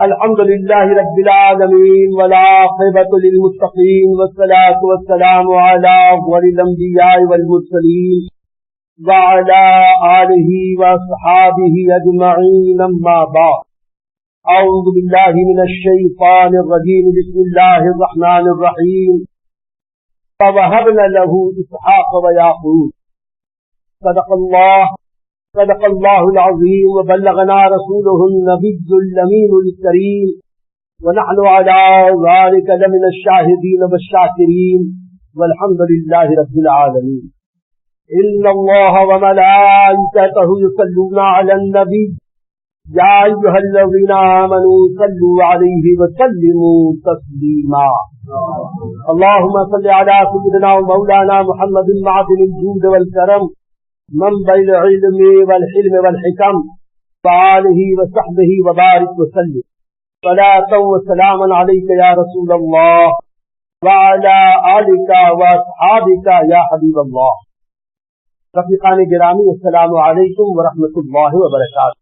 الحمد لله رب العالمين والعاقبة للمتقين والصلاة والسلام على أفضل الأنبياء والمرسلين وعلى آله وأصحابه أجمعين أما بعد. أعوذ بالله من الشيطان الرجيم. بسم الله الرحمن الرحيم. فوهبنا له إسحاق ويعقوب. صدق الله العظيم. وبلغنا رسوله النبي الأمين الكريم ونحن على ذلك لمن الشاهدين والشاكرين والحمد لله رب العالمين. إن الله وملائكته يصلون على النبي يا أيها الذين آمنوا صلوا عليه وسلموا تسليما. اللهم صل على سيدنا ومولانا محمد معدن الجود والكرم منبع العلم والحلم والحكم وآله وصحبه وبارك وسلم. صلاة وسلاما عليك يا رسول الله وعلى آلك وأصحابك يا حبيب الله. رفیقان گرامی، السلام علیکم ورحمۃ اللہ وبرکاتہ.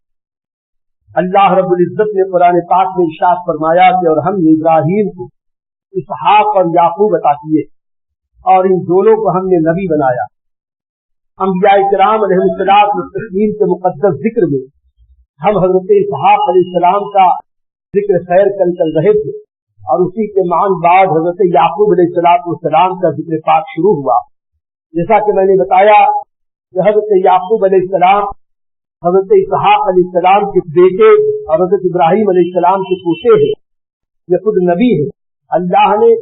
اللہ رب العزت نے قرآن پاک میں ارشاد فرمایا کہ اور ہم نے ابراہیم کو اسحاق اور یعقوب عطا کیے اور ان دونوں کو ہم نے نبی بنایا. انبیاء کرام علیہ السلام کے مقدس ذکر میں ہم حضرت اسحاق علیہ السلام کا ذکر خیر کر رہے تھے اور اسی کے معاً بعد حضرت یعقوب علیہ السلام کا ذکر پاک شروع ہوا. جیسا کہ میں نے بتایا کہ حضرت یعقوب علیہ السلام حضرت اسحاق علیہ السلام کے بیٹے اور حضرت ابراہیم علیہ السلام کے پوتے ہیں. یہ خود نبی ہے. اللہ نے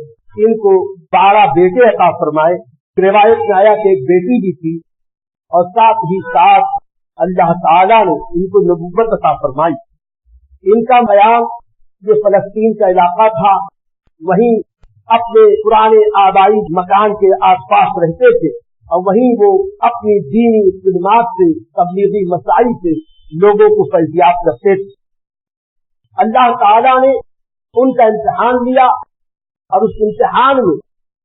ان کو 12 بیٹے عطا فرمائے. روایت میں آیا کہ ایک بیٹی بھی تھی اور ساتھ ہی ساتھ اللہ تعالیٰ نے ان کو نبوت عطا فرمائی. ان کا بیان جو فلسطین کا علاقہ تھا وہیں اپنے پرانے آبائی مکان کے آس پاس رہتے تھے اور وہیں وہ اپنی دینی خدمات سے تبلیغی مسائل سے لوگوں کو فیضیاب کرتے تھے. اللہ تعالیٰ نے ان کا امتحان لیا اور اس امتحان میں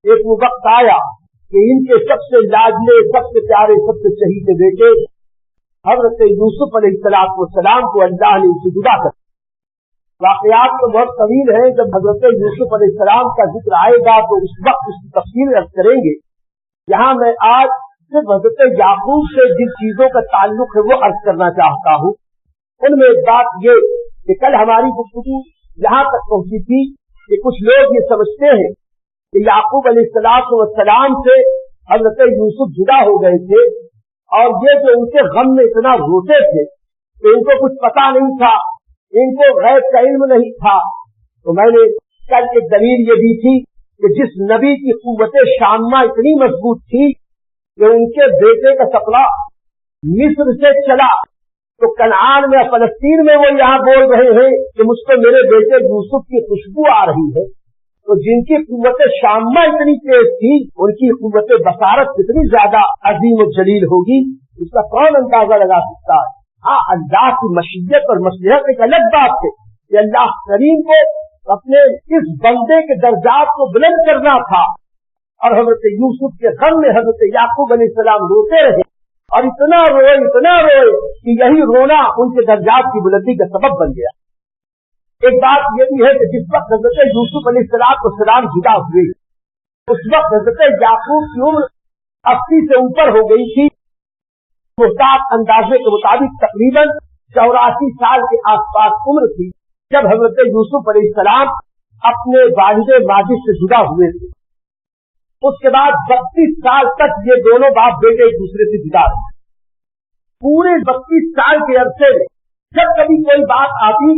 ایک وہ وقت آیا کہ ان کے سب سے لاڈلے، سب سے پیارے، سب سے شہید بیٹے حضرت یوسف علیہ السلام کو اللہ نے اسے جدا کر. واقعات تو بہت طویل ہیں. جب حضرت یوسف علیہ السلام کا ذکر آئے گا تو اس وقت اس کی تفصیل عرض کریں گے. یہاں میں آج صرف حضرت یعقوب سے جن چیزوں کا تعلق ہے وہ عرض کرنا چاہتا ہوں. ان میں ایک بات یہ کہ کل ہماری گفتگو یہاں تک پہنچی تھی کہ کچھ لوگ یہ سمجھتے ہیں کہ یعقوب علیہ السلام سے حضرت یوسف جدا ہو گئے تھے اور یہ جو ان کے غم میں اتنا روتے تھے کہ ان کو کچھ پتا نہیں تھا، ان کو غیب کا علم نہیں تھا. تو میں نے کل ایک دلیل یہ دی تھی کہ جس نبی کی قوت شامہ اتنی مضبوط تھی کہ ان کے بیٹے کا سپنا مصر سے چلا تو کنعان میں فلسطین میں وہ یہاں بول رہے ہیں کہ مجھ کو میرے بیٹے یوسف کی خوشبو آ رہی ہے. تو جن کی قوت شامہ اتنی تیز تھی ان کی قوت بصارت کتنی زیادہ عظیم و جلیل ہوگی اس کا کون اندازہ لگا سکتا ہے. ہاں، اللہ کی مشیت اور مصلحت ایک الگ بات ہے کہ اللہ کریم کو اپنے اس بندے کے درجات کو بلند کرنا تھا اور حضرت یوسف کے غم میں حضرت یعقوب علیہ السلام روتے رہے اور اتنا روئے کہ یہی رونا ان کے درجات کی بلندی کا سبب بن گیا. ایک بات یہ بھی ہے کہ جس وقت حضرت یوسف علیہ السلام جدا ہوئے اس وقت حضرت یعقوب کی عمر 80 سے اوپر ہو گئی تھی. محتاط اندازے کے مطابق تقریباً 84 سال کے آس پاس عمر تھی جب حضرت یوسف علیہ السلام اپنے والد ماجد سے جدا ہوئے تھے. اس کے بعد 32 سال تک یہ دونوں باپ بیٹے ایک دوسرے سے جدا رہے. پورے 32 سال کے عرصے میں جب کبھی کوئی بات آتی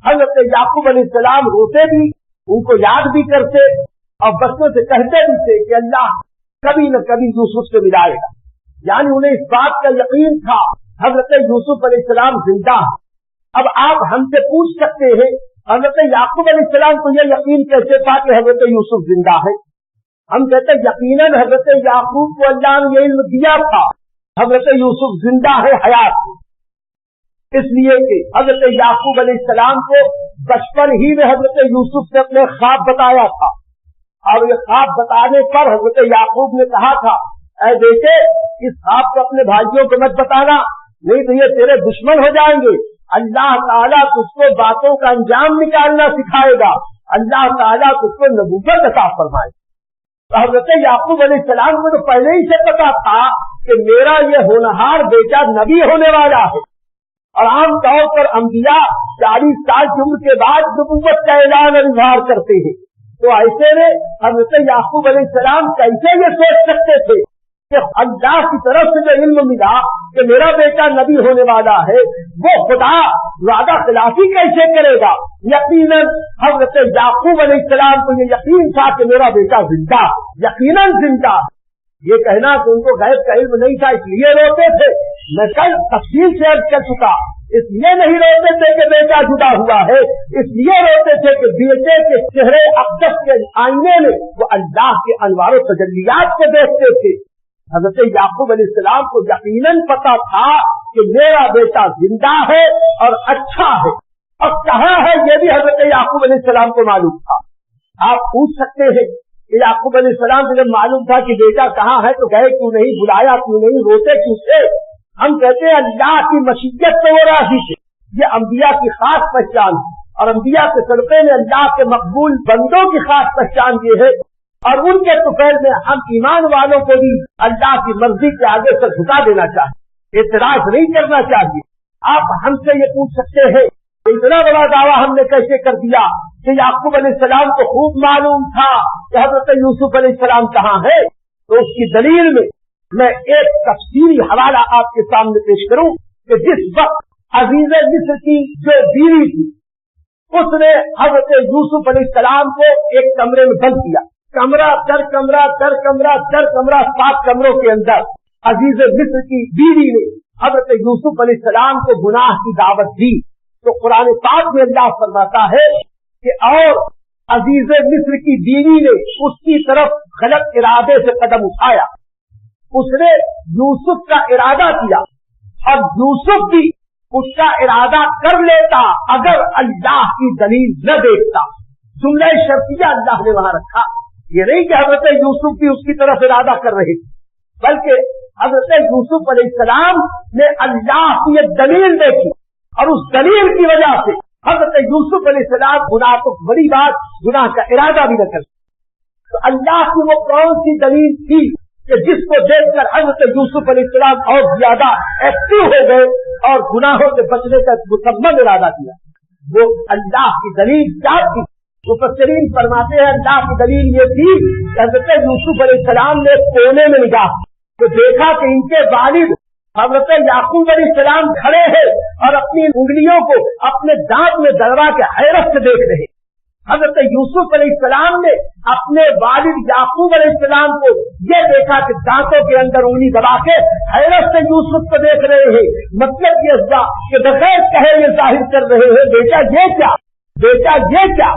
حضرت یعقوب علیہ السلام روتے بھی، ان کو یاد بھی کرتے اور بچوں سے کہتے بھی تھے کہ اللہ کبھی نہ کبھی یوسف سے ملائے گا. یعنی انہیں اس بات کا یقین تھا حضرت یوسف علیہ السلام زندہ ہے. اب آپ ہم سے پوچھ سکتے ہیں حضرت یعقوب علیہ السلام کو یہ یقین کیسے تھا کہ حضرت یوسف زندہ ہے؟ ہم کہتے ہیں یقیناً حضرت یعقوب کو اللہ نے یہ علم دیا تھا حضرت یوسف زندہ ہے، حیات ہے. اس لیے کہ حضرت یعقوب علیہ السلام کو بچپن ہی میں حضرت یوسف نے اپنے خواب بتایا تھا اور یہ خواب بتانے پر حضرت یعقوب نے کہا تھا اے بیٹے اس خواب کو اپنے بھائیوں کو مت بتانا نہیں تو یہ تیرے دشمن ہو جائیں گے اللہ تعالیٰ تجھ کو باتوں کا انجام نکالنا سکھائے گا، اللہ تعالیٰ تجھ کو نبوت عطا فرمائے گا۔ حضرت یعقوب علیہ السلام کو تو پہلے ہی سے پتا تھا کہ میرا یہ ہونہار بیٹا نبی ہونے والا ہے، اور عام طور پر انبیاء 40 سال کی عمر کے بعد نبوت کا اعلان اور اظہار کرتے ہیں، تو ایسے میں حضرت یعقوب علیہ السلام کیسے یہ سوچ سکتے تھے کہ اللہ کی طرف سے جو علم ملا کہ میرا بیٹا نبی ہونے والا ہے، وہ خدا وعدہ خلافی کیسے کرے گا؟ یقیناً حضرت یعقوب علیہ السلام کو یہ یقین تھا کہ میرا بیٹا زندہ، یقیناً زندہ۔ یہ کہنا کہ ان کو غیب کا علم نہیں تھا اس لیے روتے تھے، میں کل تفصیل سے عرض کر چکا، اس لیے نہیں روتے تھے کہ بیٹا جدا ہوا ہے، اس لیے روتے تھے کہ بیٹے کے چہرے اقدس کے آئینے میں وہ اللہ کے انوار و تجلیات کو دیکھتے تھے۔ حضرت یعقوب علیہ السلام کو یقیناً پتا تھا کہ میرا بیٹا زندہ ہے اور اچھا ہے، اور کہاں ہے یہ بھی حضرت یعقوب علیہ السلام کو معلوم تھا۔ آپ پوچھ سکتے ہیں کہ یعقوب علیہ السلام کو جب معلوم تھا کہ بیٹا کہاں ہے تو گئے کیوں نہیں، بلایا کیوں نہیں، روتے کیوں تھے؟ ہم کہتے ہیں اللہ کی مشیت سے وہ راضی تھے، یہ انبیاء کی خاص پہچان ہے، اور انبیاء کے صدقے میں اللہ کے مقبول بندوں کی خاص پہچان یہ ہے، اور ان کے طفیل میں ہم ایمان والوں کو بھی اللہ کی مرضی کے آگے سے جھکا دینا چاہیے، اعتراض نہیں کرنا چاہیے۔ آپ ہم سے یہ پوچھ سکتے ہیں کہ اتنا بڑا دعویٰ ہم نے کیسے کر دیا کہ یعقوب علیہ السلام کو خوب معلوم تھا کہ حضرت یوسف علیہ السلام کہاں ہے؟ تو اس کی دلیل میں ایک تفصیلی حوالہ آپ کے سامنے پیش کروں کہ جس وقت عزیز مصر کی جو بیوی تھی اس نے حضرت یوسف علیہ السلام کو ایک کمرے میں بند کیا، کمرہ در کمرہ در کمرہ در کمرہ 7 کمروں کے اندر عزیز مصر کی بیوی نے حضرت یوسف علیہ السلام کو گناہ کی دعوت دی، تو قرآن پاک میں اللہ فرماتا ہے کہ اور عزیز مصر کی بیوی نے اس کی طرف غلط ارادے سے قدم اٹھایا، اس نے یوسف کا ارادہ کیا، اور یوسف بھی اس کا ارادہ کر لیتا اگر اللہ کی دلیل نہ دیکھتا۔ جملہ شرطیہ اللہ نے وہاں رکھا، یہ نہیں کہ حضرت یوسف بھی اس کی طرف ارادہ کر رہے تھے، بلکہ حضرت یوسف علیہ السلام نے اللہ کی ایک دلیل دیکھی، اور اس دلیل کی وجہ سے حضرت یوسف علیہ السلام گناہ تو بڑی بات گناہ کا ارادہ بھی نہ کر سکتے۔ تو اللہ کی وہ کون سی دلیل تھی کہ جس کو دیکھ کر حضرت یوسف علیہ السلام اور زیادہ ایکٹیو ہو گئے اور گناہوں سے بچنے کا مکمل ارادہ کیا؟ وہ اللہ کی دلیل کیا تھی؟ مفسرین فرماتے ہیں اللہ کی دلیل یہ تھی کہ حضرت یوسف علیہ السلام نے کونے میں نگاہ تو دیکھا کہ ان کے والد حضرت یعقوب علیہ السلام کھڑے ہیں اور اپنی انگلیوں کو اپنے دانت میں دبا کے حیرت سے دیکھ رہے ہیں۔ حضرت یوسف علیہ السلام نے اپنے والد یعقوب علیہ السلام کو یہ دیکھا کہ دانتوں کے اندر انگلی دبا کے حیرت سے یوسف کو دیکھ رہے ہیں۔ مطلب یہ ہوا کہ بغیر کہے یہ ظاہر کر رہے ہیں بیٹا یہ کیا، بیٹا یہ کیا۔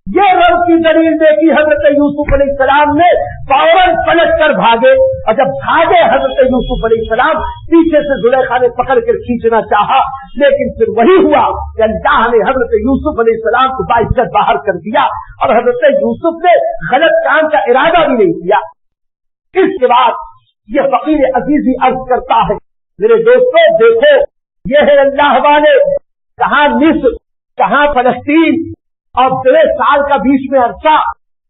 یہ رب کی دلیل دیکھی حضرت یوسف علیہ السلام نے فوراً پلٹ کر بھاگے، اور جب بھاگے حضرت یوسف علیہ السلام پیچھے سے زلیخا نے پکڑ کر کھینچنا چاہا، لیکن پھر وہی ہوا کہ اللہ نے حضرت یوسف علیہ السلام کو باعزت باہر کر دیا، اور حضرت یوسف نے غلط کام کا ارادہ بھی نہیں کیا۔ اس کے بعد یہ فقیر عزیزی عرض کرتا ہے میرے دوستوں دیکھو یہ ہے اللہ والے، کہاں مصر کہاں فلسطین، اور 1.5 سال کا بیچ میں عرصہ،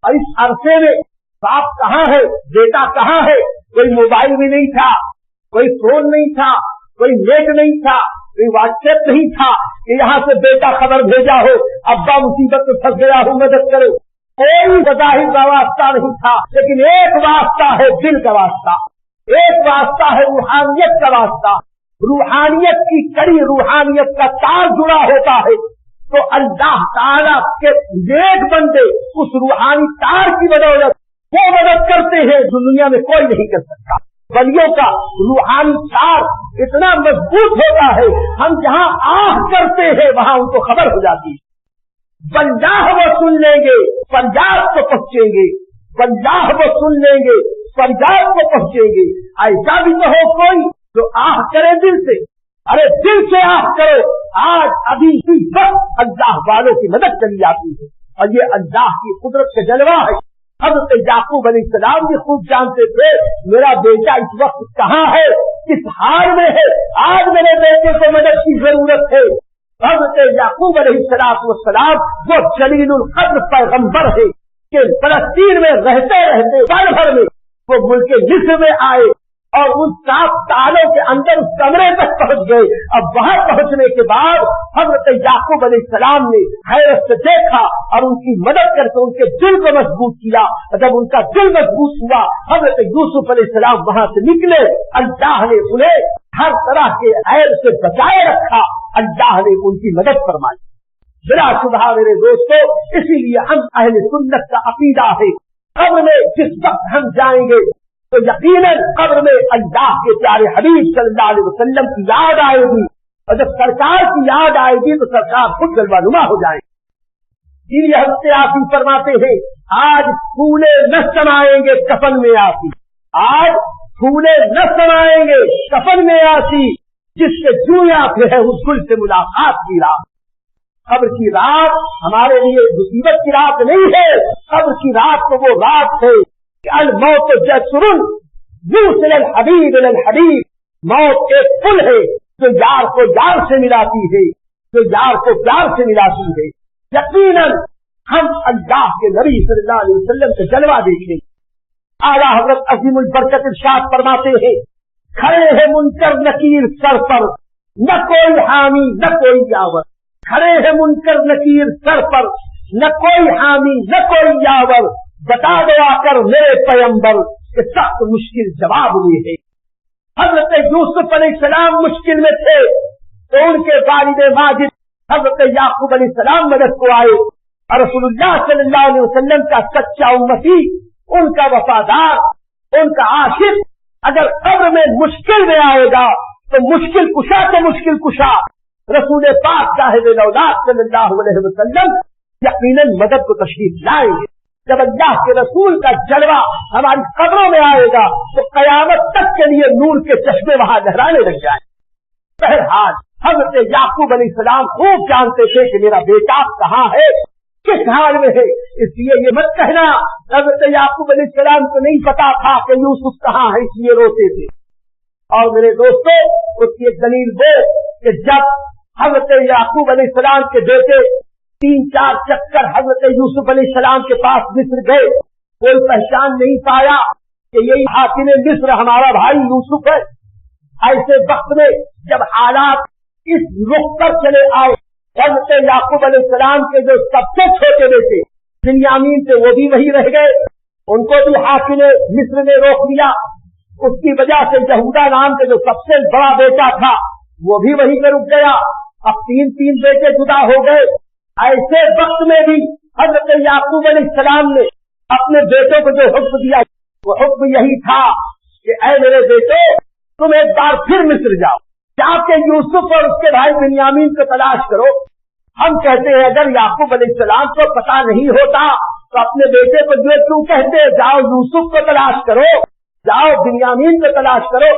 اور اس عرصے میں باپ کہاں ہے، بیٹا کہاں ہے، کوئی موبائل بھی نہیں تھا، کوئی فون نہیں تھا، کوئی نیٹ نہیں تھا، کوئی واٹس ایپ نہیں تھا کہ یہاں سے بیٹا خبر بھیجا ہو ابا مصیبت میں پھنس گیا ہو مدد کرو، کوئی بظاہر کا واسطہ نہیں تھا، لیکن ایک واسطہ ہے دل کا واسطہ، ایک واسطہ ہے روحانیت کا واسطہ، روحانیت کی کڑی، روحانیت کا تار جڑا ہوتا ہے تو اللہ تعالیٰ کے نیک بندے اس روحانی تار کی بدولت وہ مدد کرتے ہیں جو دنیا میں کوئی نہیں کر سکتا۔ ولیوں کا روحانی تار اتنا مضبوط ہوتا ہے، ہم جہاں آہ کرتے ہیں وہاں ان کو خبر ہو جاتی ہے۔ بنجاہ وہ سن لیں گے پنجاب کو پہنچیں گے، بنجاہ وہ سن لیں گے پنجاب کو پہنچیں گے۔ ایسا بھی تو ہو کوئی جو آہ کرے دل سے، ارے دل سے آہ کرو، آج ابھی اسی وقت اللہ والوں کی مدد چلی جاتی ہے، اور یہ اللہ کی قدرت کا جلوہ ہے۔ حضرت یعقوب علیہ السلام بھی خوب جانتے تھے میرا بیٹا اس وقت کہاں ہے، کس حال میں ہے، آج میرے بیٹے کو مدد کی ضرورت ہے۔ حضرت یعقوب علیہ السلام وہ جلیل القدر پیغمبر ہے کہ فلسطین میں رہتے رہتے سال بھر میں وہ ملک مصر میں آئے اور ان 7 سالوں کے اندر اس کمرے تک پہنچ گئے. اب وہاں پہنچنے کے بعد حضرت یعقوب علیہ السلام نے حیرت سے دیکھا اور ان کی مدد کر کے ان کے دل کو مضبوط کیا. جب ان کا دل مضبوط ہوا حضرت یوسف علیہ السلام وہاں سے نکلے. اللہ نے انہیں ہر طرح کے عیب سے بچائے رکھا. اللہ نے ان کی مدد فرمائی. بلا شبہ میرے دوستو اسی لیے ہم اہل سنت کا عقیدہ ہے قبر میں جس وقت ہم جائیں گے تو یقیناً قبر میں اللہ کے پیارے حبیب صلی اللہ علیہ وسلم کی یاد آئے گی اور جب سرکار کی یاد آئے گی تو سرکار خود جلوہ نما ہو جائے گی. یہ حضرت آسی فرماتے ہیں آج پھولے نہ سمائیں گے کفن میں آسی, آج پھولے نہ سمائیں گے کفن میں آسی جس کے جویا پہ ہے اس گل سے ملاقات کی رات. قبر کی رات ہمارے لیے مصیبت کی رات نہیں ہے. قبر کی رات تو وہ رات ہے کہ الموت جسر یوصل الحبیب الی الحبیب. موت ایک پل ہے جو یار کو یار سے ملاتی ہے, جو یار کو پیار سے ملاتی ہے. یقیناً ہم اللہ کے نبی صلی اللہ علیہ وسلم سے جلوہ دیکھیں. اعلیٰ حضرت عظیم البرکت ارشاد فرماتے ہیں کھڑے ہیں منکر نکیر سر پر نہ کوئی حامی نہ کوئی یاور. کھڑے ہیں منکر نکیر سر پر نہ کوئی حامی نہ کوئی یاور. بتا دو آ کر میرے پیغمبر کہ سخت مشکل جواب ہوئے ہے. حضرت یوسف علیہ السلام مشکل میں تھے تو ان کے والد ماجد حضرت یعقوب علیہ السلام مدد کو آئے اور رسول اللہ صلی اللہ علیہ وسلم کا سچا امتی, ان کا وفادار, ان کا عاشق اگر قبر میں مشکل میں آئے گا تو مشکل کشا تو مشکل کشا رسول پاک صاحب الاولاد صلی اللہ علیہ وسلم یقیناً مدد کو تشریف لائیں گے. جب اللہ کے رسول کا جلوہ ہماری قبروں میں آئے گا تو قیامت تک کے لیے نور کے چشمے وہاں لہرانے لگ جائیں. بہرحال حضرت یعقوب علیہ السلام خوب جانتے تھے کہ میرا بیٹا کہاں ہے, کس حال میں ہے. اس لیے یہ مت کہنا حضرت یعقوب علیہ السلام کو نہیں پتا تھا کہ یوسف کہاں ہے اس لیے روتے تھے. اور میرے دوستو اس کی ایک دلیل وہ کہ جب حضرت یعقوب علیہ السلام کے بیٹے 3-4 چکر حضرت یوسف علیہ السلام کے پاس مصر گئے, کوئی پہچان نہیں پایا کہ یہی حاکم مصر ہمارا بھائی یوسف ہے. ایسے وقت میں جب حالات اس رخ پر چلے آئے حضرت یعقوب علیہ السلام کے جو سب سے چھوٹے بیٹے بنیامین تھے وہ بھی وہی رہ گئے, ان کو بھی حاکم مصر نے روک لیا. اس کی وجہ سے یہودا نام کے جو سب سے بڑا بیٹا تھا وہ بھی وہیں پہ رک گیا. اب 3 بیٹے جدا ہو گئے. ایسے وقت میں بھی حضرت یعقوب علیہ السلام نے اپنے بیٹوں کو جو حکم دیا وہ حکم یہی تھا کہ اے میرے بیٹو تم ایک بار پھر مصر جاؤ, جا کے یوسف اور اس کے بھائی بنیامین کو تلاش کرو. ہم کہتے ہیں اگر یعقوب علیہ السلام کو پتا نہیں ہوتا تو اپنے بیٹے کو جو کیوں کہتے جاؤ یوسف کو تلاش کرو, جاؤ بنیامین کو تلاش کرو.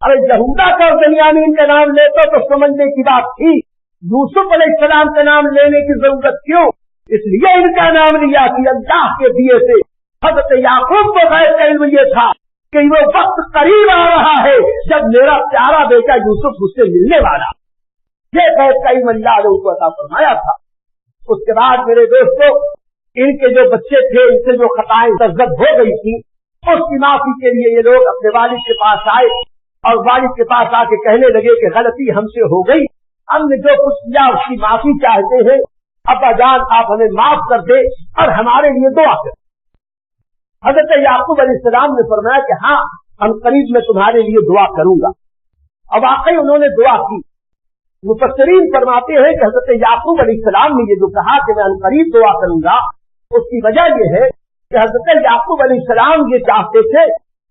ارے یہودا کا اور بنیامین کا نام لیتے تو سمجھنے کی بات تھی, یوسف علیہ السلام کا نام لینے کی ضرورت کیوں؟ اس لیے ان کا نام لیا کہ اللہ کے دیے سے حضرت یعقوب کو غیر کا علم یہ تھا کہ وہ وقت قریب آ رہا ہے جب میرا پیارا بیٹا یوسف مجھ سے ملنے والا. یہ غیر کا علم اللہ نے ان کو عطا فرمایا تھا. اس کے بعد میرے دوستو ان کے جو بچے تھے ان سے جو خطائیں سرزد ہو گئی تھی اس کی معافی کے لیے یہ لوگ اپنے والد کے پاس آئے اور والد کے پاس آ کے کہنے لگے کہ غلطی ہم سے ہو گئی, ہم نے جو کچھ کیا اس کی معافی چاہتے ہیں, ابا جان آپ ہمیں معاف کر دے اور ہمارے لیے دعا کریں. حضرت یعقوب علیہ السلام نے فرمایا کہ ہاں ہم قریب میں تمہارے لیے دعا کروں گا. اب واقعی انہوں نے دعا کی. مفسرین فرماتے ہیں کہ حضرت یعقوب علیہ السلام نے یہ جو کہا کہ میں قریب دعا کروں گا اس کی وجہ یہ ہے کہ حضرت یعقوب علیہ السلام یہ چاہتے تھے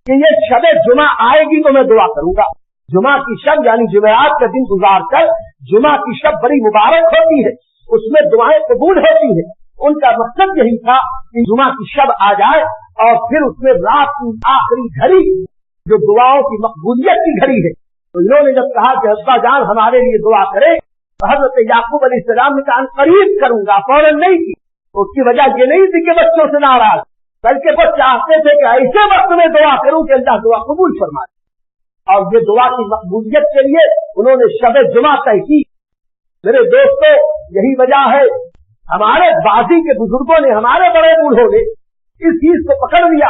کہ یہ شب جمعہ آئے گی تو میں دعا کروں گا. جمعہ کی شب یعنی جمعرات کا دن گزار کر جمعہ کی شب بڑی مبارک ہوتی ہے, اس میں دعائیں قبول ہوتی ہیں. ان کا مقصد یہی تھا کہ جمعہ کی شب آ جائے اور پھر اس میں رات کی آخری گھڑی جو دعاؤں کی مقبولیت کی گھڑی ہے. تو انہوں نے جب کہا کہ ابا جان ہمارے لیے دعا کرے تو حضرت یعقوب علیہ السلام نے کہا قریب کروں گا, فوراً نہیں کی. اس کی وجہ یہ نہیں تھی کہ بچوں سے ناراض, بلکہ وہ چاہتے تھے کہ ایسے وقت میں دعا کروں کہ اللہ دعا قبول فرمائے. اور یہ دعا کی مقبولیت کے لیے انہوں نے شب جمعہ طے کی. میرے دوستوں یہی وجہ ہے ہمارے بازی کے بزرگوں نے ہمارے بڑے بوڑھوں نے اس چیز کو پکڑ لیا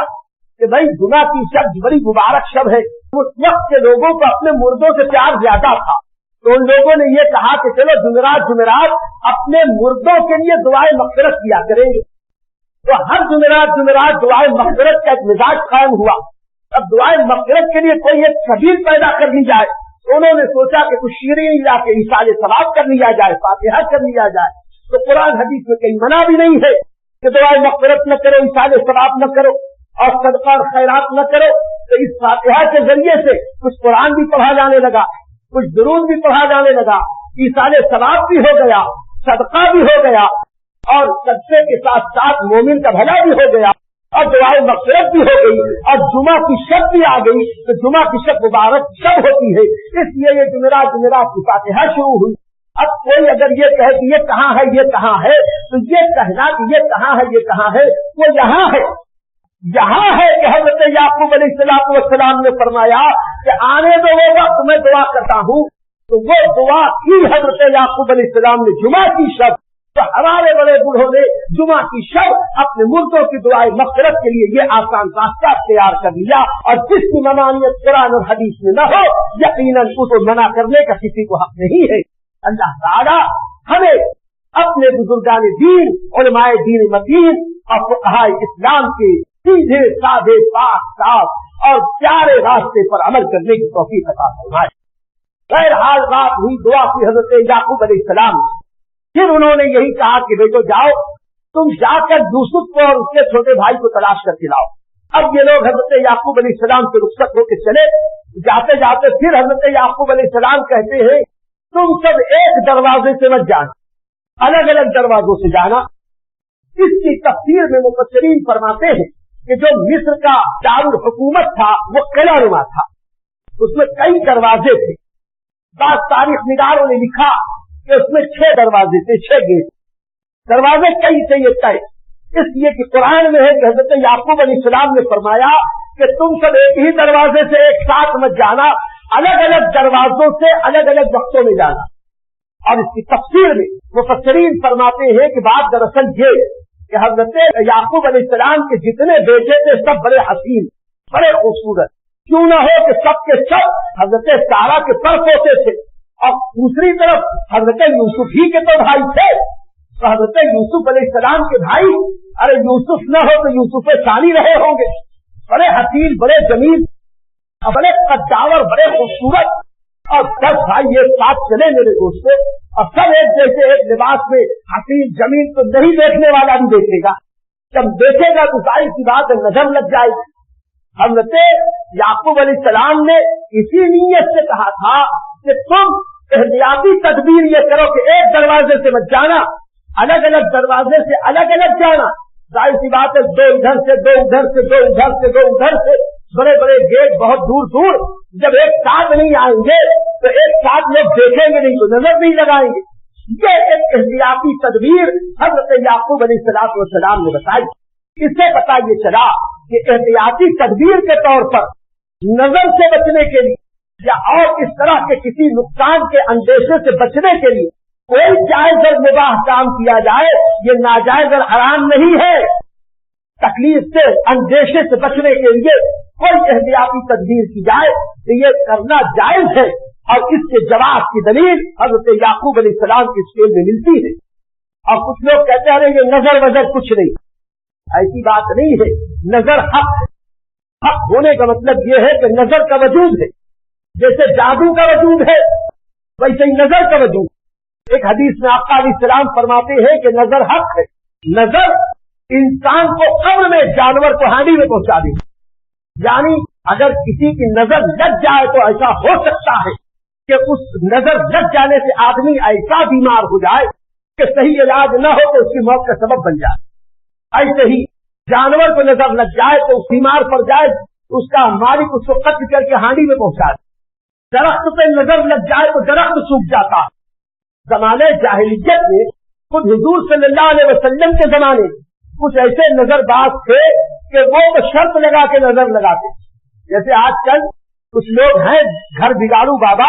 کہ بھائی جمعہ کی شب بڑی مبارک شب ہے. اس وقت کے لوگوں کو اپنے مردوں سے پیار زیادہ تھا تو ان لوگوں نے یہ کہا کہ چلو جمعرات اپنے مردوں کے لیے دعائیں مغفرت کیا کریں گے. تو ہر جمعرات دعائیں مغفرت کا ایک مزاج قائم ہوا. اب دعائیں مغفرت کے لیے کوئی ایک سبیل پیدا کر لی جائے. انہوں نے سوچا کہ کچھ شیرین لا کے ایصال ثواب کر لیا جائے, فاتحہ کر لیا جائے. تو قرآن حدیث میں کہیں منع بھی نہیں ہے کہ دعائیں مغفرت نہ کرو, ایصال ثواب نہ کرو اور صدقہ اور خیرات نہ کرو. تو اس فاتحہ کے ذریعے سے کچھ قرآن بھی پڑھا جانے لگا, کچھ درود بھی پڑھا جانے لگا, ایصال ثواب بھی ہو گیا, صدقہ بھی ہو گیا اور صدقے کے ساتھ ساتھ مومن کا بھلا بھی ہو گیا اور دعائیں مغفرت بھی ہو گئی اور جمعہ کی شب بھی آ گئی. تو جمعہ کی شب مبارک شب ہوتی ہے, اس لیے یہ جمعرات کی فاتحہ شروع ہوئی. اب کوئی اگر یہ کہے کہ یہ کہاں ہے یہ کہاں ہے, تو یہ کہنا کہ یہ کہاں ہے یہ کہاں ہے, وہ یہاں ہے کہ حضرت یعقوب علیہ السلام نے فرمایا کہ آنے دو وہ وقت میں دعا کرتا ہوں. تو وہ دعا کی حضرت یعقوب علیہ السلام نے جمعہ کی شب. تو ہمارے بڑے بوڑھوں نے جمعہ کی شب اپنے مردوں کی دعائیں مغفرت کے لیے یہ آسان راستہ تیار کر لیا. اور جس کی ممانعت قرآن اور حدیث میں نہ ہو یقیناً اس کو منع کرنے کا کسی کو حق نہیں ہے. اللہ تعالیٰ ہمیں اپنے بزرگان دین, علماء دین متین اور فقہاء اسلام کے سیدھے سادے پاک صاف اور پیارے راستے پر عمل کرنے کی توفیق عطا فرمائے. بہرحال رات ہوئی, دعا کی حضرت یعقوب علیہ السلام. پھر انہوں نے یہی کہا کہ بیٹو جاؤ تم جا کر یوسف کو اور اس کے چھوٹے بھائی کو تلاش کر کے لاؤ. اب یہ لوگ حضرت یعقوب علیہ السلام سے رخصت ہو کے چلے. جاتے جاتے پھر حضرت یعقوب علیہ السلام کہتے ہیں تم سب ایک دروازے سے مت جانا, الگ الگ دروازوں سے جانا. اس کی تفسیر میں مفسرین فرماتے ہیں کہ جو مصر کا دارالحکومت تھا وہ قلعہ نما تھا, اس میں کئی دروازے تھے. بعض تاریخ نگاروں نے لکھا کہ اس میں 6 دروازے تھے, 6 گیٹ. دروازے کئی تھے یہ طے, اس لیے کہ قرآن میں ہے کہ حضرت یعقوب علیہ السلام نے فرمایا کہ تم سب ایک ہی دروازے سے ایک ساتھ مت جانا, الگ الگ دروازوں سے الگ الگ وقتوں میں جانا. اور اس کی تفسیر میں مفسرین فرماتے ہیں کہ بات دراصل یہ کہ حضرت یعقوب علیہ السلام کے جتنے بیٹے تھے سب بڑے حسین, بڑے خوبصورت. کیوں نہ ہو کہ سب کے سب حضرت سارا کے پر پوتے تھے اور دوسری طرف حضرت یوسف ہی کے تو بھائی تھے. تو حضرت یوسف علیہ السلام کے بھائی, ارے یوسف نہ ہو تو یوسف ثانی رہے ہوں گے, بڑے حسین, بڑے جمیل, بڑے قداور, بڑے خوبصورت. اور 10 بھائی ایک ساتھ چلے میرے دوستوں, اور سب ایک جیسے ایک لباس میں حسین جمیل تو نہیں دیکھنے والا بھی دیکھے گا, جب دیکھے گا تو ظاہر سی بات ہے نظر لگ جائے گی. حضرت یعقوب علیہ السلام نے اسی نیت سے کہا تھا کہ تم احتیاطی تدبیر یہ کرو کہ ایک دروازے سے مت جانا, الگ الگ دروازے سے الگ الگ جانا. ظاہر سی بات ہے 2 ادھر سے 2 ادھر سے 2 ادھر سے 2 ادھر سے, بڑے بڑے گیٹ بہت دور دور. جب ایک ساتھ نہیں آئیں گے تو ایک ساتھ لوگ دیکھیں گے نہیں تو نظر نہیں لگائیں گے. یہ ایک احتیاطی تدبیر حضرت یعقوب علیہ السلام نے بتائی. اس سے پتا یہ چلا کہ احتیاطی تدبیر کے طور پر نظر سے بچنے کے لیے یا اور اس طرح کے کسی نقصان کے اندیشے سے بچنے کے لیے کوئی جائز اور مباح کام کیا جائے یہ ناجائز اور حرام نہیں ہے. تکلیف سے اندیشے سے بچنے کے لیے کوئی احتیاطی تدبیر کی جائے تو یہ کرنا جائز ہے. اور اس کے جواب کی دلیل حضرت یعقوب علیہ السلام کی اسکیل میں ملتی ہے. اور کچھ لوگ کہتے ہیں یہ نظر وظر کچھ نہیں, ایسی بات نہیں ہے. نظر حق ہے. حق ہونے کا مطلب یہ ہے کہ نظر کا وجود ہے. جیسے جادو کا وجود ہے ویسے ہی نظر کا وجود. ایک حدیث میں آقا علیہ السلام فرماتے ہیں کہ نظر حق ہے. نظر انسان کو قبر میں, جانور کو ہانڈی میں پہنچا دے. یعنی اگر کسی کی نظر لگ جائے تو ایسا ہو سکتا ہے کہ اس نظر لگ جانے سے آدمی ایسا بیمار ہو جائے کہ صحیح علاج نہ ہو تو اس کی موت کا سبب بن جائے. ایسے ہی جانور کو نظر لگ جائے تو بیمار پڑ جائے, اس کا مالک اس کو قتل کر کے ہانڈی میں پہنچا دے. درخت پہ نظر لگ جائے تو درخت سوکھ جاتا. زمانے جاہلیت میں خود حضور صلی اللہ علیہ وسلم کے زمانے کچھ ایسے نظر باز تھے کہ وہ شرط لگا کے نظر لگاتے. جیسے آج کل کچھ لوگ ہیں گھر بگاڑو بابا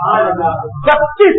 32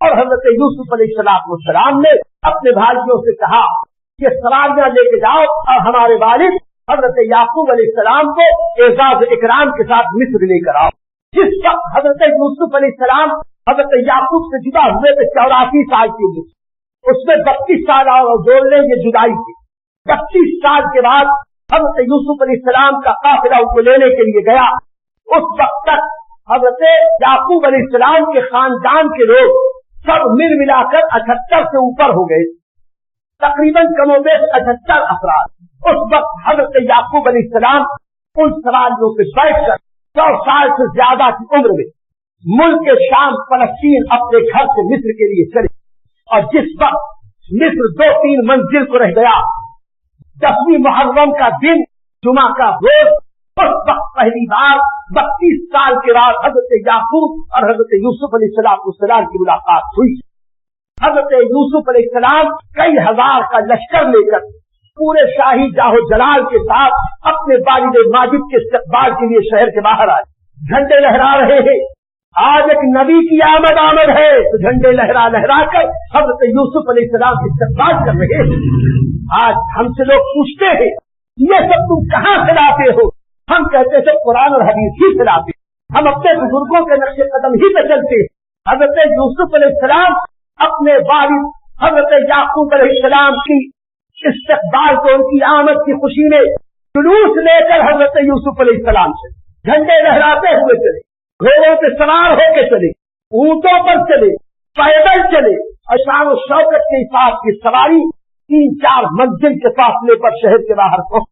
اور حضرت یوسف علیہ السلام نے اپنے بھائیوں سے کہا کہ سواریاں لے کے جاؤ اور ہمارے والد حضرت یعقوب علیہ السلام کو اعزاز اکرام کے ساتھ مصر لے کر آؤ. جس وقت حضرت یوسف علیہ السلام حضرت یعقوب سے جدا ہوئے تھے 84 سال کی عمر, اس میں 32 سال اور جوڑ لیں یہ جدائی تھی. 32 سال کے بعد حضرت یوسف علیہ السلام کا قافلہ ان کو لینے کے لیے گیا. اس وقت تک حضرت یعقوب علیہ السلام کے خاندان کے لوگ سب مل ملا کر 78 سے اوپر ہو گئے, تقریباً کم و بیش 78 افراد. اس وقت حضرت یعقوب علیہ السلام ان سواریوں سے بیٹھ کر 100 سال سے زیادہ کی عمر میں ملک شام فلسطین اپنے گھر سے مصر کے لیے چلے. اور جس وقت مصر 2-3 منزل کو رہ گیا, 10ویں محرم کا دن جمعہ کا روز, اس وقت پہلی بار 32 سال کے بعد حضرت یعقوب اور حضرت یوسف علیہ السلام کی ملاقات ہوئی. حضرت یوسف علیہ السلام کئی ہزار کا لشکر لے کر پورے شاہی جاہو جلال کے ساتھ اپنے والد ماجد کے استقبال کے لیے شہر کے باہر آئے. جھنڈے لہرا رہے ہیں. آج ایک نبی کی آمد ہے تو جھنڈے لہرا لہرا کر حضرت یوسف علیہ السلام کی استقبال کر رہے ہیں. آج ہم سے لوگ پوچھتے ہیں یہ سب تم کہاں سے لاتے ہو؟ ہم کہتے ہیں قرآن اور حدیث ہی سے لاتے. ہم اپنے بزرگوں کے نقش قدم ہی پہ چلتے. حضرت یوسف علیہ السلام اپنے والد حضرت یعقوب علیہ السلام کی استقبال کو, ان کی آمد کی خوشی میں جلوس لے کر حضرت یوسف علیہ السلام سے جھنڈے لہراتے ہوئے چلے, گھوڑوں پہ سوار ہو کے چلے, اونٹوں پر چلے, پیدل چلے, اور شان و شوکت کے ساتھ کی سواری 3-4 منزل کے فاصلے پر شہر کے باہر پہنچ.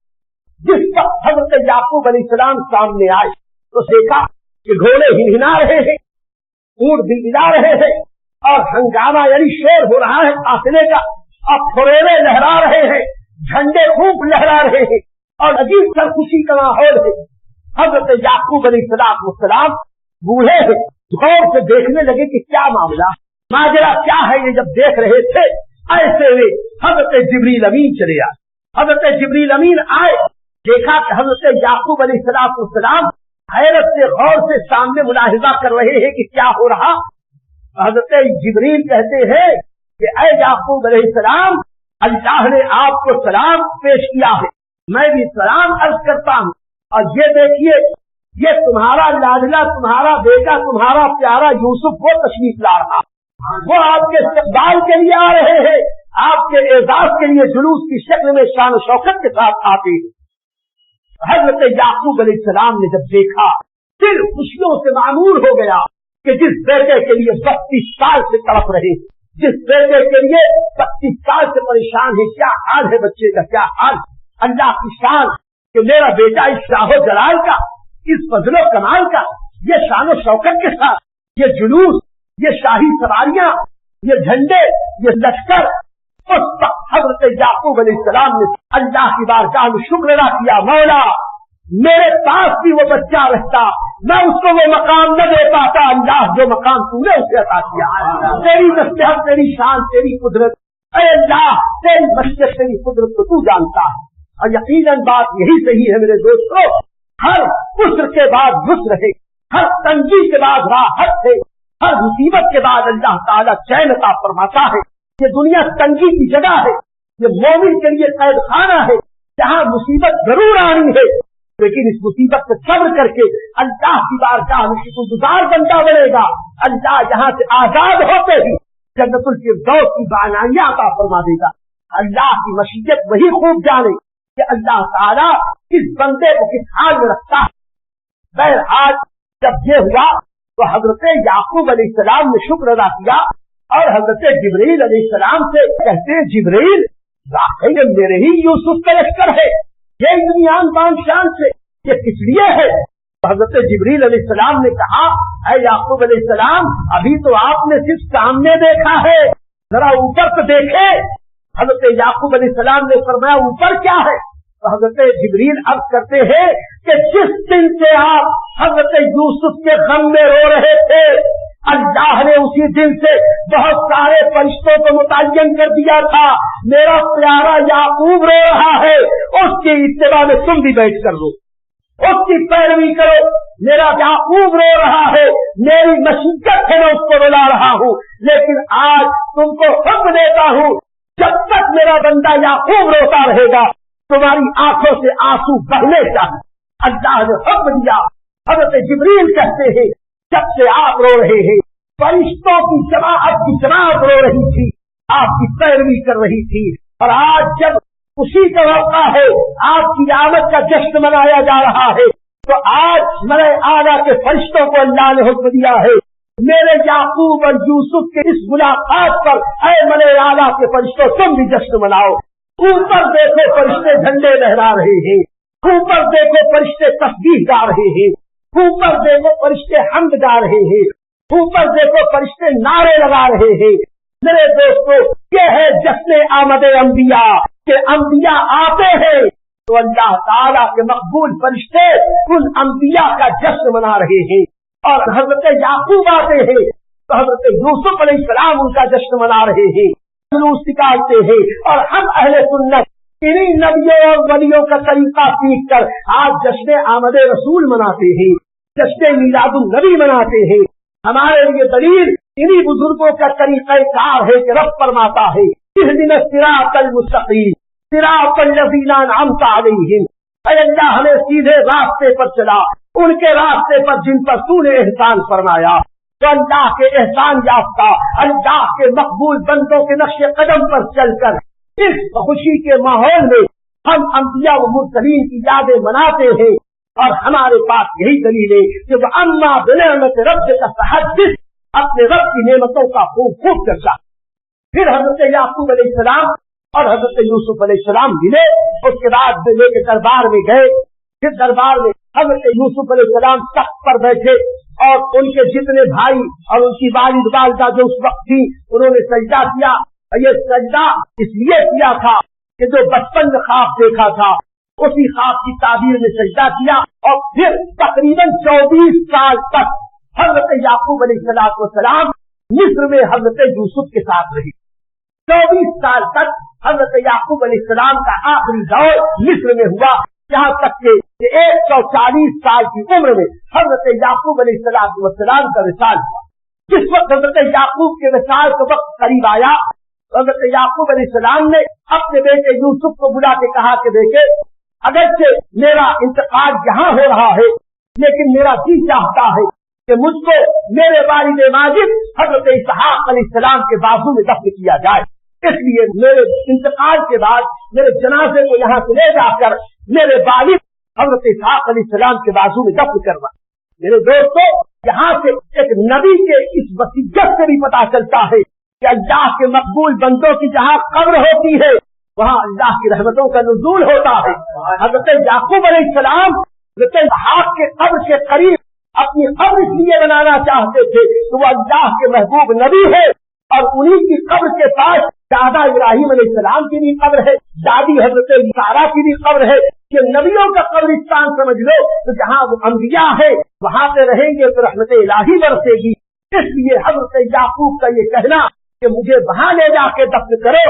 جس وقت حضرت یعقوب علیہ السلام سامنے آئے تو دیکھا کہ گھوڑے ہنہنا رہے ہیں, اونٹ دلدلا رہے ہیں, اور ہنگامہ یعنی شور ہو رہا ہے قافلے کا, اور پھروڑے لہرا رہے ہیں, جھنڈے خوب لہرا رہے ہیں, اور عجیب سرخوشی کا ماحول ہے. حضرت یعقوب علیہ السلام بوڑھے ہیں, غور سے دیکھنے لگے کہ کیا معاملہ ماجرا کیا ہے. یہ جب دیکھ رہے تھے ایسے میں حضرت جبریل امین چلے آئے. حضرت جبریل امین آئے, دیکھا کہ حضرت یعقوب علیہ السلام حیرت سے غور سے سامنے ملاحظہ کر رہے ہیں کہ کیا ہو رہا. حضرت جبریل کہتے ہیں کہ اے یعقوب علیہ السلام, اللہ نے آپ کو سلام پیش کیا ہے, میں بھی سلام عرض کرتا ہوں. اور یہ دیکھیے یہ تمہارا لاڈلا, تمہارا بیٹا, تمہارا پیارا یوسف وہ تشریف لا رہا, وہ آپ کے استقبال کے لیے آ رہے ہیں, آپ کے اعزاز کے لیے جلوس کی شکل میں شان و شوکت کے ساتھ آتے ہیں. حضرت یعقوب علیہ السلام نے جب دیکھا پھر خوشیوں سے معمور ہو گیا کہ جس بیٹے کے لیے 32 سال سے تڑپ رہے, جس بیٹے کے لیے 32 سال سے پریشان ہے, کیا حال ہے بچے کا, کیا حال. اللہ کی شان کہ میرا بیٹا اس شاہ و جلال کا, اس فضل و کمال کا, یہ شان و شوکت کے ساتھ یہ جلوس, یہ شاہی سواریاں, یہ جھنڈے, یہ لشکر. اس وقت حضرت یعقوب علیہ السلام نے اللہ کی بارگاہ میں شکر ادا کیا, مولا میرے پاس بھی وہ بچہ رہتا, میں اس کو وہ مقام نہ دے پاتا, اللہ جو مقام تو نے اسے عطا کیا. تیری نصیحت, تیری شان, تیری قدرت, اے اللہ تیری مشیت, تیری قدرت کو تو جانتا ہے. اور یقیناً بات یہی صحیح ہے میرے دوستوں, ہر عسر کے بعد یسر ہے, ہر تنگی کے بعد راحت ہے, ہر مصیبت کے بعد اللہ تعالیٰ چین عطا فرماتا ہے. یہ دنیا تنگی کی جگہ ہے, یہ مومن کے لیے قید خانہ ہے جہاں مصیبت ضرور آنی ہے, لیکن اس مصیبت سے صبر کر کے اللہ کی بارگاہ میں شکر گزار بندہ بنے گا. اللہ یہاں سے آزاد ہوتے ہی جنت الفردوس کی بانیاں عطا فرما دے گا. اللہ کی مشیت وہی خوب جانے کہ اللہ تعالیٰ اس بندے کو کس حال میں رکھتا ہے. بہرحال جب یہ ہوا تو حضرت یعقوب علیہ السلام نے شکر ادا کیا اور حضرت جبریل علیہ السلام سے کہتے ہیں, جبریل واقعی میرے ہی یوسف کا لشکر ہے, یہ دنیان بان شان سے, یہ کس لیے ہے؟ حضرت جبریل علیہ السلام نے کہا, اے یعقوب علیہ السلام ابھی تو آپ نے صرف سامنے دیکھا ہے, ذرا اوپر تو دیکھے. حضرت یعقوب علیہ السلام نے فرمایا اوپر کیا ہے؟ تو حضرت جبریل عرض کرتے ہیں کہ جس دن سے آپ حضرت یوسف کے غم میں رو رہے تھے, اللہ نے اسی دن سے بہت سارے فرشتوں کو متعین کر دیا تھا, میرا پیارا یعقوب رو رہا ہے, اس کی اتباع میں تم بھی بیٹھ کر رو, اس کی پیروی کرو. میرا یعقوب رو رہا ہے, میری مشقت سے میں اس کو رلا رہا ہوں، لیکن آج تم کو حکم دیتا ہوں جب تک میرا بندہ یعقوب روتا رہے گا تمہاری آنکھوں سے آنسو بہنے چاہیے۔ اللہ نے حکم دیا۔ حضرت جبریل کہتے ہیں جب سے آپ رو رہے ہیں فرشتوں کی جماعت رو رہی تھی، آپ کی پیروی کر رہی تھی، اور آج جب اسی کا موقع ہے، آپ کی آمد کا جشن منایا جا رہا ہے، تو آج ملائے اعلیٰ کے فرشتوں کو اللہ نے حکم دیا ہے میرے یعقوب اور یوسف کے اس ملاقات پر اے ملائے اعلیٰ کے فرشتوں تم بھی جشن مناؤ۔ اوپر دیکھو فرشتے جھنڈے لہرا رہے ہیں، اوپر دیکھو فرشتے تسبیح گا رہے ہیں، اوپر دیکھو فرشتے حمد گا رہے ہیں، اوپر دیکھو فرشتے نعرے لگا رہے ہیں۔ میرے دوستو یہ ہے جشن آمد انبیاء کہ انبیاء آتے ہیں تو اللہ تعالیٰ کے مقبول فرشتے ان انبیاء کا جشن منا رہے ہیں، اور حضرت یعقوب آتے ہیں تو حضرت یوسف علیہ السلام ان کا جشن منا رہے ہیں، جلوس نکالتے ہیں، اور ہم اہل سنت انہیں نبیوں اور ولیوں کا طریقہ سیکھ کر آج جشن آمد رسول مناتے ہیں، جشن میلاد النبی مناتے ہیں۔ ہمارے لیے دلیل انہی بزرگوں کا طریقہ کار ہے کہ رب فرماتا ہے اہدنا الصراط المستقیم صراط الذین انعمت علیہم، اے اللہ ہمیں سیدھے راستے پر چلا، ان کے راستے پر جن پر تو نے احسان فرمایا۔ تو اللہ کے احسان یافتہ اللہ کے مقبول بندوں کے نقش قدم پر چل کر اس خوشی کے ماحول میں ہم انبیاء و مرسلین کی یادیں مناتے ہیں، اور ہمارے پاس یہی دلیل ہے کہ وہ اما بنعمت ربک فحدث، اپنے رب کی نعمتوں کا خوب چرچا۔ پھر حضرت یعقوب علیہ السلام اور حضرت یوسف علیہ السلام ملے، اس کے بعد لے کے دربار میں گئے۔ پھر دربار میں حضرت یوسف علیہ السلام تخت پر بیٹھے، اور ان کے جتنے بھائی اور ان کی والدہ جو اس وقت تھی انہوں نے سجدہ کیا۔ یہ سجدہ اس لیے کیا تھا کہ جو بچپن میں خواب دیکھا تھا اسی خواب کی تعبیر میں سجدہ کیا، اور پھر تقریباً 24 سال تک حضرت یعقوب علیہ السلام مصر میں حضرت یوسف کے ساتھ رہی۔ 24 سال تک حضرت یعقوب علیہ السلام کا آخری دور مصر میں ہوا، یہاں تک کہ 140 سال کی عمر میں حضرت یعقوب علیہ السلام کا وصال ہوا۔ جس وقت حضرت یعقوب کے وصال کا وقت قریب آیا، حضرت یعقوب علیہ السلام نے اپنے بیٹے یوسف کو بلا کے کہا کہ بیٹے اگرچہ میرا انتقال یہاں ہو رہا ہے لیکن میرا جی چاہتا ہے کہ مجھ کو میرے والد ماجد حضرت اسحاق علیہ السلام کے بازو میں دفن کیا جائے، اس لیے میرے انتقال کے بعد میرے جنازے کو یہاں سے لے جا کر میرے والد حضرت اسحاق علیہ السلام کے بازو میں دفن کروا۔ میرے دوستو یہاں سے ایک نبی کے اس وصیت سے بھی پتا چلتا ہے کہ اللہ کے مقبول بندوں کی جہاں قبر ہوتی ہے وہاں اللہ کی رحمتوں کا نزول ہوتا ہے۔ حضرت یعقوب علیہ السلام حضرت اسحاق کے قبر کے قریب اپنی قبر اس لیے بنانا چاہتے تھے کہ وہ اللہ کے محبوب نبی ہے، اور انہی کی قبر کے پاس دادا ابراہیم علیہ السلام کی بھی قبر ہے، دادی حضرت سارہ کی بھی قبر ہے، کہ نبیوں کا قبرستان سمجھ لو تو جہاں وہ انبیاء ہے وہاں پہ رہیں گے تو رحمت الہی برسے گی۔ اس لیے حضرت یعقوب کا یہ کہنا کہ مجھے وہاں لے جا کے دفن کرو،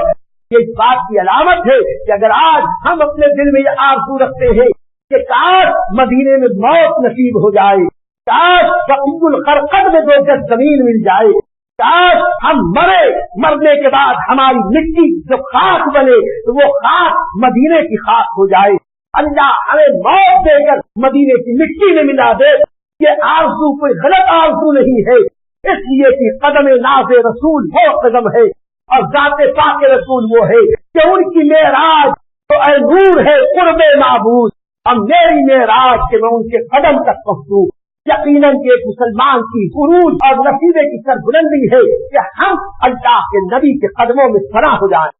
یہ اس بات کی علامت ہے کہ اگر آج ہم اپنے دل میں یہ آرزو رکھتے ہیں کہ کاش مدینے میں موت نصیب ہو جائے، کاش بقیع الخرقد میں 2 گز زمین مل جائے، کاش ہم مرنے کے بعد ہماری مٹی جو خاک بنے تو وہ خاک مدینے کی خاک ہو جائے، اللہ ہمیں موت دے کر مدینے کی مٹی میں ملا دے، یہ آرزو کوئی غلط آرزو نہیں ہے، اس لیے کہ قدم ناز رسول وہ قدم ہے، اور ذات پاک رسول وہ ہے کہ ان کی معراج تو اے نور ہے قرب معبود، اور میری معراج کہ میں ان کے قدم تک پہنچوں۔ یقیناً کہ ایک مسلمان کی عروج اور نصیبے کی سربلندی ہے کہ ہم اللہ کے نبی کے قدموں میں فنا ہو جائیں۔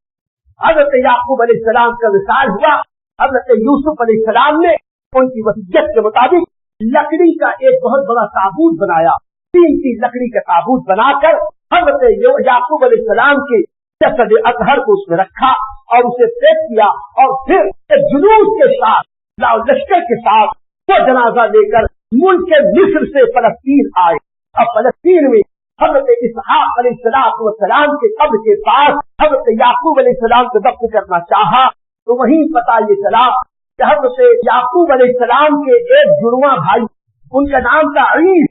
حضرت یعقوب علیہ السلام کا وصال ہوا، حضرت یوسف علیہ السلام نے ان کی وصیت کے مطابق لکڑی کا ایک بہت بڑا تابوت بنایا، 3 لکڑی کا تابوت بنا کر حضرت یعقوب علیہ السلام کے جسد اطہر کو اس میں رکھا اور اسے پیش کیا، اور پھر ایک جلوس کے ساتھ لشکر کے ساتھ وہ جنازہ لے کر ملک مصر سے فلسطین آئے، اور فلسطین میں حضرت اسحاق علیہ السلام کے قبر کے پاس حضرت یعقوب علیہ السلام کو دفن کرنا چاہا، تو وہیں پتہ یہ چلا کہ حضرت یعقوب علیہ السلام کے ایک جڑواں بھائی، ان کا نام تھا عیس،